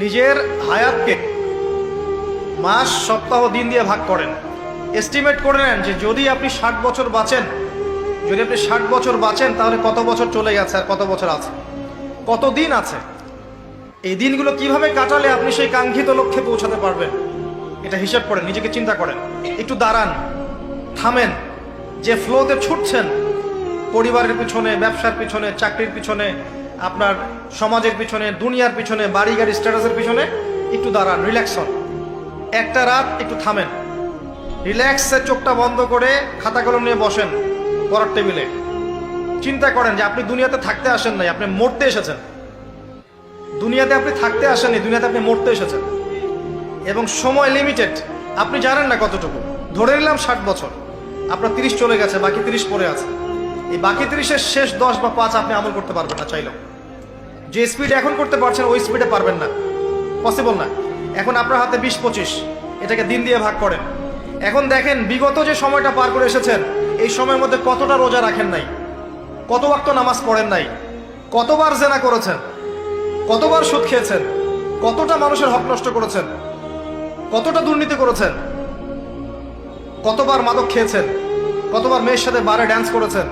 নিজের হায়াতকে মাস, সপ্তাহ, দিন দিয়ে ভাগ করেন। এস্টিমেট করে নেন যে যদি আপনি 60 বছর বাঁচেন, তাহলে কত বছর চলে গেছে আর কত বছর আছে, কত দিন আছে। এই দিনগুলো কিভাবে কাটালে আপনি সেই কাঙ্ক্ষিত লক্ষ্যে পৌঁছাতে পারবেন, এটা হিসাব করেন, নিজেকে চিন্তা করেন। একটু দাঁড়ান, থামেন। যে ফ্লোতে ছুটছেন, পরিবারের পিছনে, ব্যবসার পিছনে, চাকরির পিছনে, আপনার সমাজের পিছনে, দুনিয়ার পিছনে, বাড়ি গাড়ি স্ট্যাটাসের পিছনে, একটু দাঁড়ান, রিল্যাক্স হন। একটা রাত একটু থামেন, রিল্যাক্সে চোখটা বন্ধ করে খাতা কলম নিয়ে বসেন পড়ার টেবিলে। চিন্তা করেন যে আপনি দুনিয়াতে থাকতে আসেন নাই, আপনি মরতে এসেছেন। দুনিয়াতে আপনি থাকতে আসেননি, দুনিয়াতে আপনি মরতে এসেছেন। এবং সময় লিমিটেড, আপনি জানেন না কতটুকু। ধরে নিলাম 60 বছর, আপনার 30 চলে গেছে, বাকি 30 পড়ে আছে। এই বাকি 30-এর শেষ 10 বা 5 আপনি আমল করতে পারবেন না চাইলেও। যে স্পিড এখন করতে পারছেন ওই স্পিডে পারবেন না, পসিবল না। এখন আপনার হাতে 20-25, এটাকে দিন দিয়ে ভাগ করেন। এখন দেখেন বিগত যে সময়টা পার করে এসেছেন, এই সময়ের মধ্যে কতটা রোজা রাখেন নাই, কত ওয়াক্ত নামাজ পড়েন নাই, কতবার জেনা করেছেন, কতবার সুদ খেয়েছেন, কতটা মানুষের হক নষ্ট করেছেন, কতটা দুর্নীতি করেছেন, কতবার মাদক খেয়েছেন, কতবার মেয়ের সাথে বারে ড্যান্স করেছেন,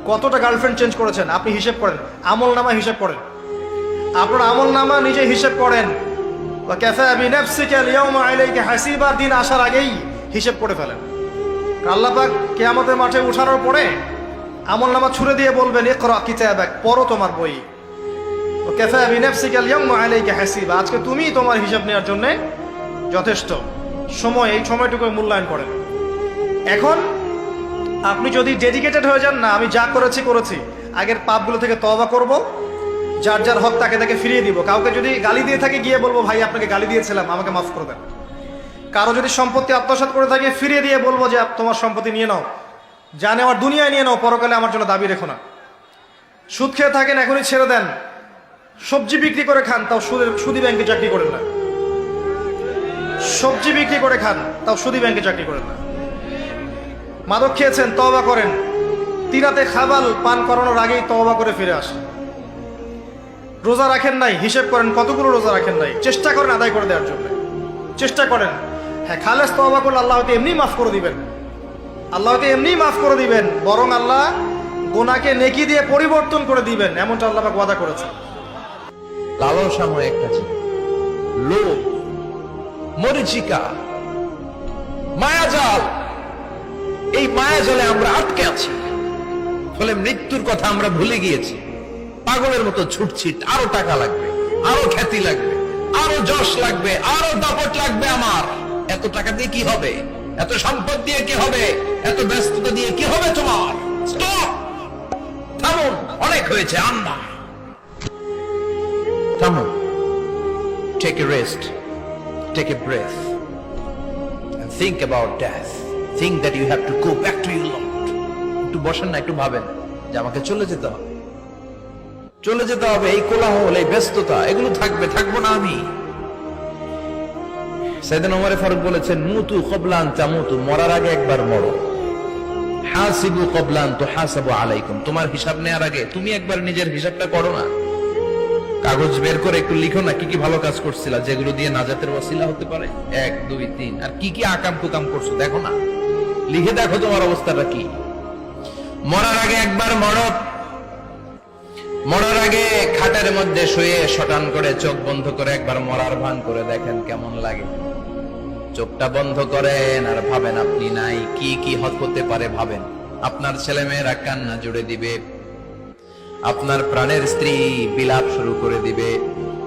কতটা গার্লফ্রেন্ড চেঞ্জ করেছেন। আপনি হিসেব করেন, আমল নামা হিসেব করেন। আপনার আমল নামা নিজে হিসেব করেন। দিন আসার আগেই হিসেব করে ফেলেন। আল্লাহ পাক কিয়ামতের মাঠে উঠানোর পরে আমল নামা ছুড়ে দিয়ে বলবেন, ইকরা কিতাবাক, পড়ো তোমার বই। আজকে তুমি তোমার হিসাব নেওয়ার জন্য যথেষ্ট। সময়, এই সময়টুকু মূল্যায়ন করেন। এখন আপনি যদি ডেডিকেটেড হয়ে যান, না আমি যা করেছি, আগের পাপগুলো থেকে তওবা করব, যার যার হক তাকে ফিরিয়ে দিব। কাউকে যদি গালি দিয়ে থাকে, গিয়ে বলবো ভাই আপনাকে গালি দিয়েছিলাম, আমাকে মাফ করে দেন। কারো যদি সম্পত্তি আত্মসাৎ করে থাকে, ফিরিয়ে দিয়ে বলবো যে তোমার সম্পত্তি নিয়ে নাও, যা নেওয়ার দুনিয়ায় নিয়ে নাও, পরকালে আমার জন্য দাবি রেখো না। সুদ খেয়ে থাকেন, এখনই ছেড়ে দেন। সবজি বিক্রি করে খান, তাও সুদী ব্যাংকে চাকরি করেন না। সবজি বিক্রি করে খান, তাও সুদী ব্যাংকে চাকরি করেন না। মাদক খেয়েছেন, তওবা করেন। তিরাতে খাবাল পান করানোর আগেই তওবা করে ফিরে আসেন। রোজা রাখেন নাই, হিসেব করেন কতগুলো রোজা রাখেন নাই, চেষ্টা করেন আদায় করে দেওয়ার জন্য, চেষ্টা করেন। হ্যাঁ, খালেস তওবা করলে আল্লাহ হয়তো এমনি মাফ করে দিবেন, বরং আল্লাহ গুনাহকে নেকি দিয়ে পরিবর্তন করে দিবেন, এমনটা আল্লাহ পাক ওয়াদা করেছেন। লালসাময় একটা ছিল, লোভ, মরিচিকা, মায়াজাল। এই মায়াজালে আমরা আটকে আছি, ফলে মৃত্যুর কথা আমরা ভুলে গিয়েছি। পাগলের মতো ছুটছি, আরো টাকা লাগবে, আরো খ্যাতি লাগবে, আরো যশ লাগবে, আরো দাপট লাগবে। আমার এত টাকা দিয়ে কি হবে, এত সম্পদ দিয়ে কি হবে, এত ব্যস্ততা দিয়ে কি হবে তোমার? স্টপ, থামুন, অনেক হয়েছে। আন্না, থামুন, take a rest, take a breath and think about death. Think that you have to go back to your Lord. একটু বসেন না, একটু ভাবেন যে আমাকে চলে যেতে হবে। এই কোলাহল, এই ব্যস্ততা, এগুলো থাকবো না আমি। সাইয়েদনা ওমর ফারুক বলেছেন, মুতু ক্বাবলা আন তামুতু, মরার আগে একবার মরো। হাসিবু ক্বাবলা আন তুহাসাবু আলাইকুম, তোমার হিসাব নেওয়ার আগে তুমি একবার নিজের হিসাবটা করো না। কাগজ বের করে একটু লিখো না, কি কি ভালো কাজ করছিলা, যেগুলো দিয়ে নাজাতের ওসিলা হতে পারে। 1, 2, 3, আর কি কি আকাম কুকাম করছো দেখো না, লিখে দেখো তোমার অবস্থাটা কি। মরার আগে একবার মরো। মরার আগে খাটের মধ্যে শুয়ে শটান করে চোখ বন্ধ করে একবার মরার ভান করে দেখেন কেমন লাগে। চোখটা বন্ধ করেন আর ভাবেন আপনি নাই, কি কি হতে পারে ভাবেন। আপনার ছেলে মেয়েরা কান্না জুড়ে দিবে, আপনার প্রাণের স্ত্রী বিলাপ শুরু করে দিবে,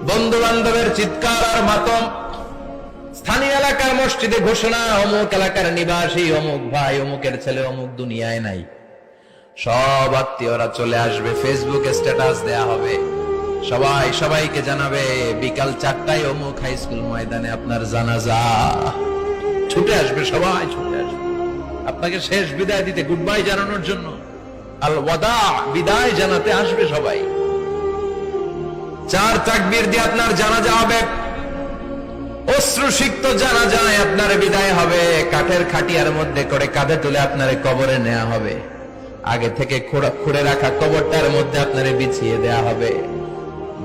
বন্ধু বান্ধবের চিৎকার আর মাতম, স্থানীয় এলাকার মসজিদে ঘোষণা, অমুক এলাকার নিবাসী অমুক ভাই, অমুকের ছেলে অমুক দুনিয়ায় নাই। সব আত্মীয়রা চলে আসবে, ফেসবুকে স্ট্যাটাস দেয়া হবে, সবাই সবাইকে জানাবে বিকাল 4টায় অমুক হাই স্কুল ময়দানে আপনার জানাজা। ছুটে আসবে, সবাই ছুটে আসবে আপনাকে শেষ বিদায় দিতে, গুড বাই জানানোর জন্য, আল ওয়াদা, বিদায় জানাতে আসবে সবাই। 4 তাকবীর দিয়ে আপনার জানাজা হবে, অশ্রুসিক্ত জানাজায় আপনার বিদায় হবে। কাঠের খাটিয়ার মধ্যে করে কাঁধে তুলে আপনার কবরে নেওয়া হবে। আগে থেকে খুঁড়ে রাখা কবরটার মধ্যে আপনারে বিছিয়ে দেয়া হবে।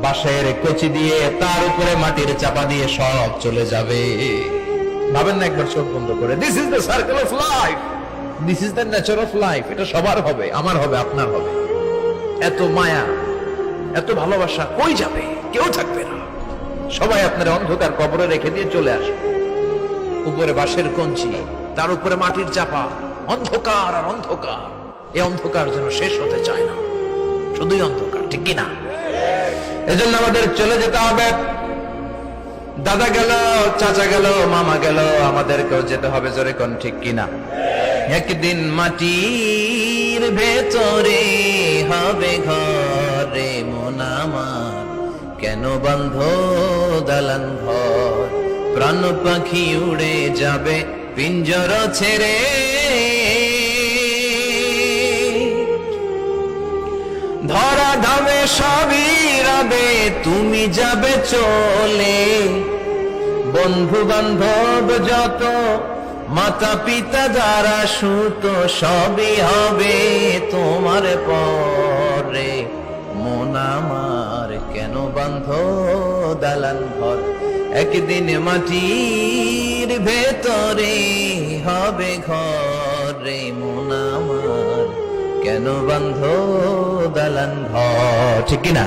বাঁশের কচি দিয়ে তার উপরে মাটির চাপা দিয়ে সব চলে যাবে। ভাবেন না একবার চোখ বন্ধ করে, this is the circle of life, this is the nature of life. এটা সবার হবে, আমার হবে, আপনার হবে। এত মায়া, এত ভালোবাসা কই যাবে? কেউ থাকবে না, সবাই আপনার অন্ধকার কবরে রেখে দিয়ে চলে আসবে। উপরে বাঁশের কঞ্চি, তার উপরে মাটির চাপা, অন্ধকার আর অন্ধকার। এই অন্ধকার যেন শেষ হতে চায় না, শুধুই অন্ধকার, ঠিক কিনা? এজন্য আমাদের চলে যেতে হবে। দাদা গেল, চাচা গেল, মামা গেল, আমাদেরকেও যেতে হবে, জোরে কোন ঠিক কিনা? একদিন মাটির ভেতরে হবে ঘরে মন আমার, কেন বন্ধ দালান ঘর? প্রাণ পাখি উড়ে যাবে পিঞ্জর ছেড়ে, ধরা ধামে সবই রবে, তুমি যাবে চলে। বন্ধু বান্ধব যত, মাতা পিতা যারা সুত, সবই হবে তোমার পরে। মন আমার কেন বন্ধ দালান ঘর? একদিন মাটির ভেতরে হবে ঘরে মন আমার, কেন বন্ধ দালান ঘর, ঠিক কিনা?